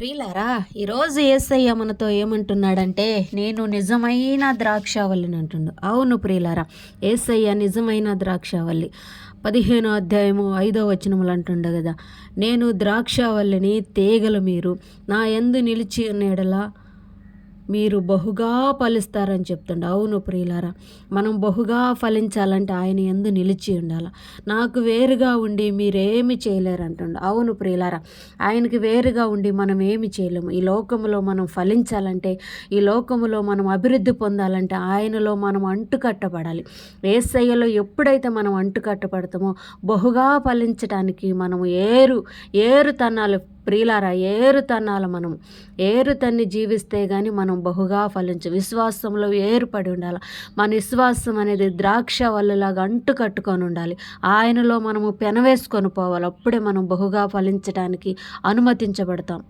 ప్రియులారా, ఈరోజు యేసయ్య మనతో ఏమంటున్నాడంటే, నేను నిజమైన ద్రాక్షావల్లిని అంటుండు. అవును ప్రియులారా, యేసయ్య నిజమైన ద్రాక్షావల్లి. 15వ అధ్యాయము 5వ వచనములు అంటుండ కదా, నేను ద్రాక్షావల్లిని, తీగలు మీరు, నా యందు నిలిచి ఉన్న యెడల మీరు బహుగా ఫలిస్తారని చెప్తుండే. అవును ప్రియులారా, మనం బహుగా ఫలించాలంటే ఆయన యందు నిలిచి ఉండాలి. నాకు వేరుగా ఉండి మీరేమి చేయలేరు అంటుండే. అవును ప్రియులారా, ఆయనకి వేరుగా ఉండి మనం ఏమి చేయలేము. ఈ లోకములో మనం ఫలించాలంటే, ఈ లోకములో మనం అభివృద్ధి పొందాలంటే ఆయనలో మనం అంటుకట్టబడాలి. యేసయ్యలో ఎప్పుడైతే మనం అంటుకట్టబడతామో బహుగా ఫలించడానికి మనము ఏరుతన్నాలు ప్రియులారా, మనం ఏరుతన్ని జీవిస్తే కానీ మనం బహుగా ఫలించు. విశ్వాసంలో ఏర్పడి ఉండాలి. మన విశ్వాసం అనేది ద్రాక్ష వల్లలాగా అంటు కట్టుకొని ఉండాలి. ఆయనలో మనము పెనవేసుకొని పోవాలి. అప్పుడే మనం బహుగా ఫలించడానికి అనుమతించబడతాం.